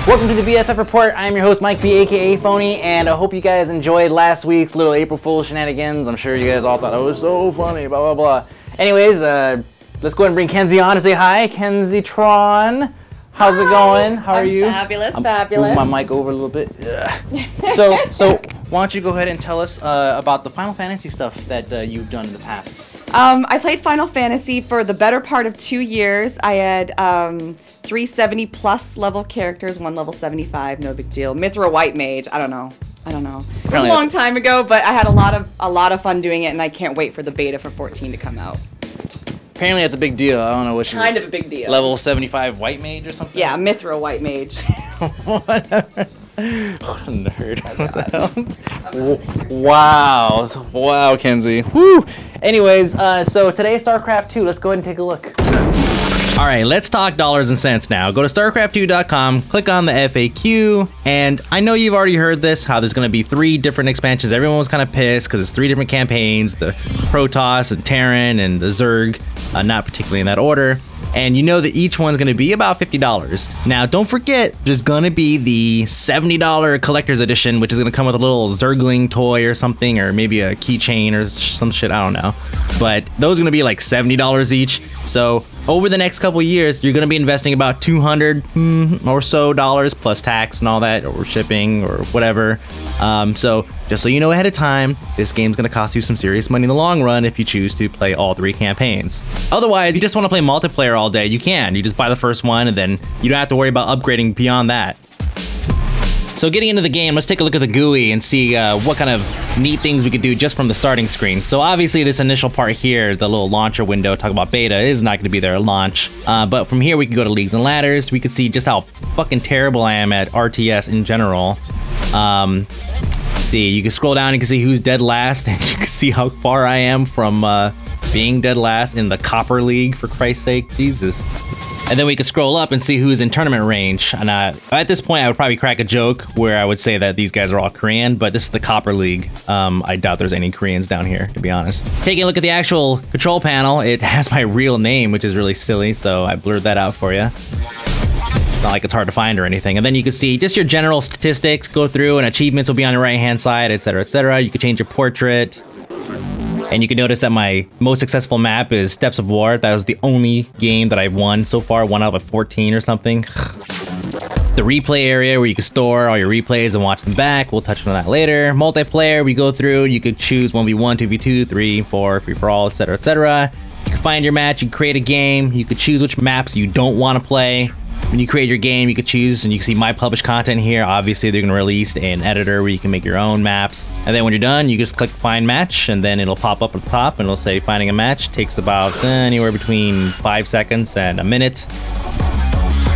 Welcome to the BFF Report. I'm your host, Mike B, aka Phony, and I hope you guys enjoyed last week's little April Fool's shenanigans. I'm sure you guys all thought it was so funny, blah, blah, blah. Anyways, let's go ahead and bring Kenzie on to say hi. Kenzie Tron, how's it going? How are you? Fabulous, I'm fabulous. Move my mic over a little bit. So why don't you go ahead and tell us about the Final Fantasy stuff that you've done in the past? I played Final Fantasy for the better part of 2 years. I had 370 plus level characters, one level 75, no big deal. Mithra White Mage, I don't know. It was a long time ago, but I had a lot of fun doing it, and I can't wait for the beta for 14 to come out. Apparently that's a big deal. I don't know what she kind of a big deal. Level 75 White Mage or something? Yeah, Mithra White Mage. Whatever. What a nerd. Oh, Wow, Kenzie. Woo! Anyways, so today StarCraft 2. Let's go ahead and take a look. All right, let's talk dollars and cents now. Go to StarCraft2.com, click on the FAQ, and I know you've already heard this, how there's going to be 3 different expansions. Everyone was kind of pissed because it's 3 different campaigns, the Protoss and Terran and the Zerg, not particularly in that order. And you know that each one's going to be about $50. Now, don't forget, there's going to be the $70 collector's edition, which is going to come with a little Zergling toy or something, or maybe a keychain or some shit, I don't know. But those are going to be like $70 each. So over the next couple years, you're going to be investing about $200 or so dollars plus tax and all that, or shipping or whatever. So just so you know ahead of time, this game's going to cost you some serious money in the long run if you choose to play all 3 campaigns. Otherwise, if you just want to play multiplayer all day, you can. You just buy the first one and then you don't have to worry about upgrading beyond that. So getting into the game, let's take a look at the GUI and see what kind of neat things we could do just from the starting screen. So obviously this initial part here, the little launcher window, talk about beta, is not going to be there at launch. But from here we can go to Leagues and Ladders. We can see just how fucking terrible I am at RTS in general. See, you can scroll down and you can see who's dead last, and you can see how far I am from being dead last in the Copper League, for Christ's sake, Jesus. And then we can scroll up and see who's in tournament range. And at this point, I would probably crack a joke where I would say that these guys are all Korean, but this is the Copper League. I doubt there's any Koreans down here, to be honest. Taking a look at the actual control panel, it has my real name, which is really silly, so I blurred that out for you. It's not like it's hard to find or anything. And then you can see just your general statistics, go through, and achievements will be on the right-hand side, etc., etc. You can change your portrait. And you can notice that my most successful map is Steps of War. That was the only game that I've won so far, 1 out of 14 or something. The replay area where you can store all your replays and watch them back. We'll touch on that later. Multiplayer, we go through, you could choose 1v1, 2v2, 3, 4, free-for-all, etc., etc. You can find your match, you can create a game, you could choose which maps you don't want to play. When you create your game, you can choose, and you can see my published content here. Obviously, they're going to release an editor where you can make your own maps. And then when you're done, you just click Find Match, and then it'll pop up at the top, and it'll say Finding a Match. Takes about anywhere between 5 seconds and a minute.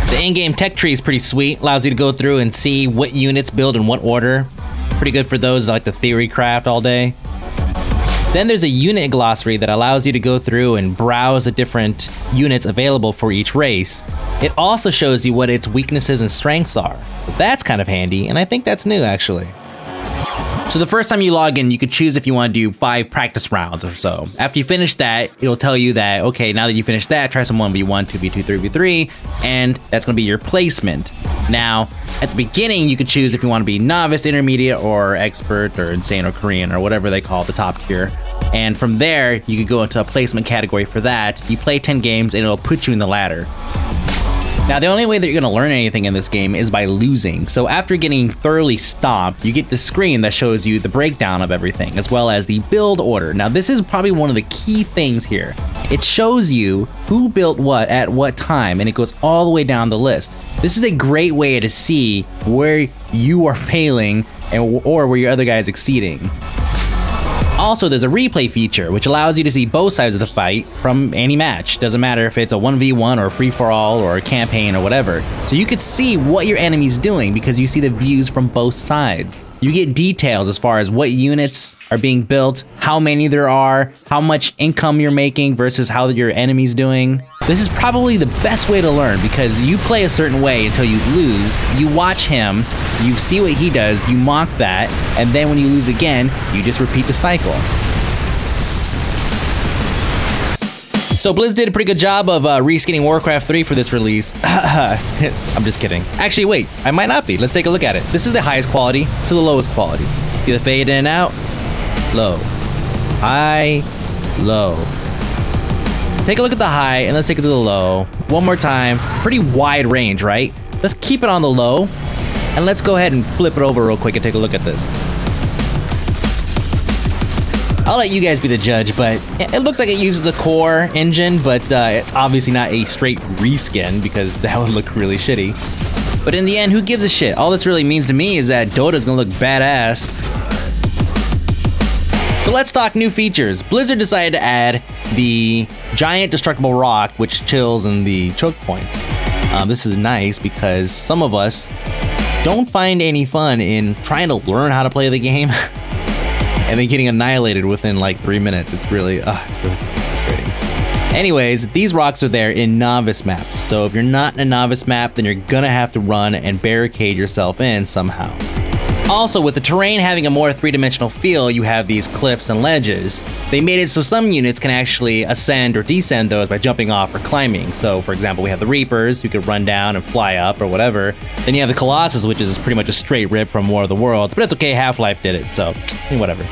The in-game tech tree is pretty sweet. Allows you to go through and see what units build in what order. Pretty good for those that like the theory craft all day. Then there's a unit glossary that allows you to go through and browse the different units available for each race. It also shows you what its weaknesses and strengths are. That's kind of handy, and I think that's new actually. So the first time you log in, you could choose if you want to do 5 practice rounds or so. After you finish that, it'll tell you that, okay, now that you finished that, try some 1v1, 2v2, 3v3, and that's going to be your placement. Now, at the beginning, you could choose if you want to be novice, intermediate, or expert, or insane, or Korean, or whatever they call it, the top tier. And from there, you could go into a placement category for that. You play 10 games, and it'll put you in the ladder. Now, the only way that you're going to learn anything in this game is by losing. So after getting thoroughly stomped, you get the screen that shows you the breakdown of everything, as well as the build order. Now, this is probably one of the key things here. It shows you who built what at what time, and it goes all the way down the list. This is a great way to see where you are failing or where your other guy is exceeding. Also, there's a replay feature, which allows you to see both sides of the fight from any match. Doesn't matter if it's a 1v1 or a free-for-all or a campaign or whatever. So you could see what your enemy's doing because you see the views from both sides. You get details as far as what units are being built, how many there are, how much income you're making versus how your enemy's doing. This is probably the best way to learn because you play a certain way until you lose, you watch him, you see what he does, you mock that, and then when you lose again, you just repeat the cycle. So Blizz did a pretty good job of reskinning Warcraft 3 for this release. I'm just kidding. Actually, wait, I might not be. Let's take a look at it. This is the highest quality to the lowest quality. See the fade in and out? Low. High. Low. Take a look at the high and let's take it to the low. One more time. Pretty wide range, right? Let's keep it on the low and let's go ahead and flip it over real quick and take a look at this. I'll let you guys be the judge, but it looks like it uses the core engine, but it's obviously not a straight reskin because that would look really shitty. But in the end, who gives a shit? All this really means to me is that Dota's gonna look badass. So let's talk new features. Blizzard decided to add the giant destructible rock, which chills in the choke points. This is nice because some of us don't find any fun in trying to learn how to play the game and then getting annihilated within like 3 minutes. It's really frustrating. Anyways, these rocks are there in novice maps. So if you're not in a novice map, then you're gonna have to run and barricade yourself in somehow. Also, with the terrain having a more three-dimensional feel, you have these cliffs and ledges. They made it so some units can actually ascend or descend those by jumping off or climbing. So, for example, we have the Reapers, who could run down and fly up or whatever. Then you have the Colossus, which is pretty much a straight rip from War of the Worlds, but it's okay, Half-Life did it, so whatever.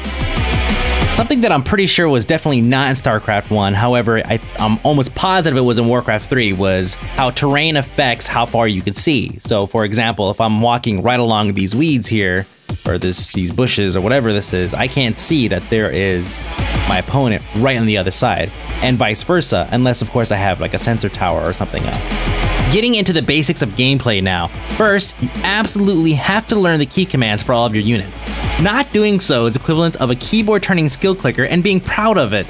Something that I'm pretty sure was definitely not in StarCraft 1, however, I'm almost positive it was in Warcraft 3, was how terrain affects how far you can see. So, for example, if I'm walking right along these weeds here, or these bushes, or whatever this is, I can't see that there is my opponent right on the other side, and vice versa, unless, of course, I have like a sensor tower or something else. Getting into the basics of gameplay now. First, you absolutely have to learn the key commands for all of your units. Not doing so is equivalent of a keyboard turning skill clicker and being proud of it.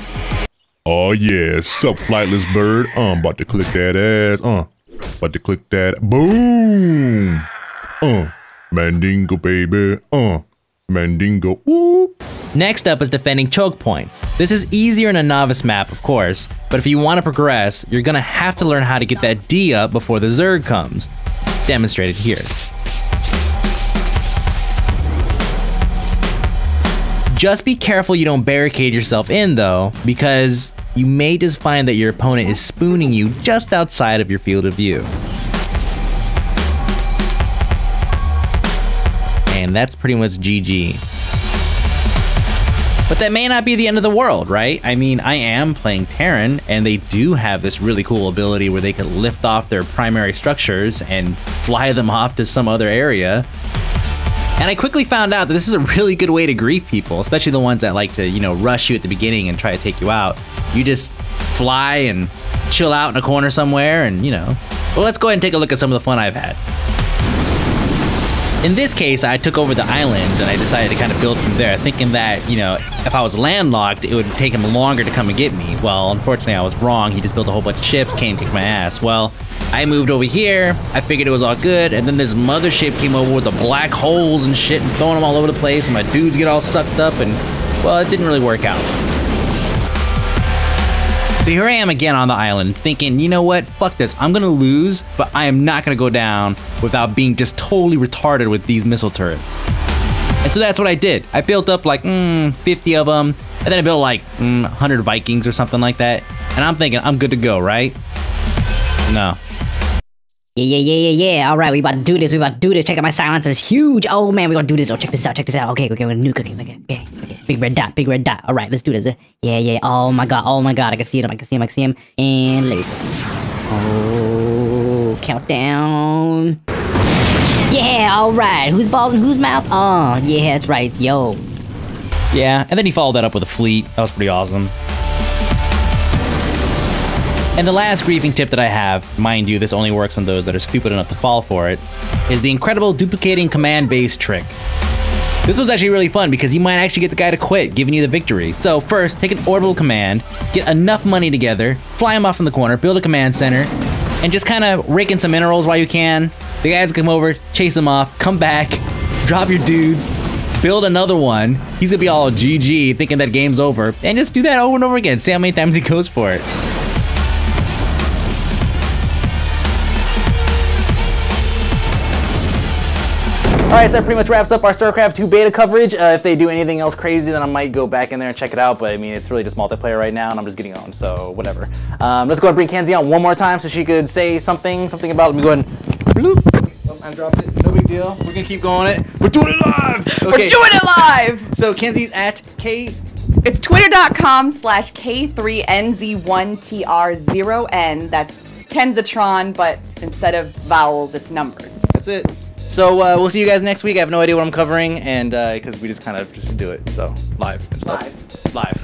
Oh yeah, sup flightless bird, about to click that ass, about to click that, boom, Mandingo baby, Mandingo, whoop. Next up is defending choke points. This is easier in a novice map, of course, but if you want to progress, you're gonna have to learn how to get that D up before the Zerg comes. Demonstrated here. Just be careful you don't barricade yourself in though, because you may just find that your opponent is spooning you just outside of your field of view. And that's pretty much GG. But that may not be the end of the world, right? I mean, I am playing Terran, and they do have this really cool ability where they can lift off their primary structures and fly them off to some other area. And I quickly found out that this is a really good way to grief people, especially the ones that like to, you know, rush you at the beginning and try to take you out. You just fly and chill out in a corner somewhere and, you know. Well, let's go ahead and take a look at some of the fun I've had. In this case, I took over the island and I decided to kind of build from there, thinking that, you know, if I was landlocked, it would take him longer to come and get me. Well, unfortunately, I was wrong. He just built a whole bunch of ships, came to kick my ass. Well, I moved over here, I figured it was all good, and then this mothership came over with the black holes and shit and throwing them all over the place, and my dudes get all sucked up, and, well, it didn't really work out. So here I am again on the island, thinking, you know what, fuck this, I'm gonna lose, but I am not gonna go down without being just totally retarded with these missile turrets. And so that's what I did. I built up like 50 of them, and then I built like 100 Vikings or something like that, and I'm thinking I'm good to go, right? No. Yeah. All right, we about to do this. Check out my silencer. It's huge. Oh, man, we're going to do this. Oh, check this out. Okay, we're going to nuke. Okay. Big red dot. All right, let's do this. Yeah. Oh, my God. I can see him. And laser. Oh, countdown. Yeah, all right. Whose balls in whose mouth? Oh, yeah, that's right. It's yo. Yeah, and then he followed that up with a fleet. That was pretty awesome. And the last griefing tip that I have, mind you, this only works on those that are stupid enough to fall for it, is the incredible duplicating command base trick. This was actually really fun because you might actually get the guy to quit, giving you the victory. So first, take an orbital command, get enough money together, fly him off in the corner, build a command center, and just kind of rake in some minerals while you can. The guys come over, chase him off, come back, drop your dudes, build another one. He's gonna be all GG, thinking that game's over, and just do that over and over again. See how many times he goes for it. Alright, so that pretty much wraps up our StarCraft 2 beta coverage. If they do anything else crazy, then I might go back in there and check it out, but I mean, it's really just multiplayer right now, and I'm just getting on, so whatever. Let's go ahead and bring Kenzie on one more time so she could say something about, let me go ahead and, bloop. Oh, I dropped it, no big deal. We're gonna keep going it. We're doing it live! Okay. We're doing it live! So Kenzie's at K... It's twitter.com/K3NZ1TR0N. That's Kenzatron, but instead of vowels, it's numbers. That's it. So we'll see you guys next week. I have no idea what I'm covering, and because we just kind of just do it, so live and stuff. Live.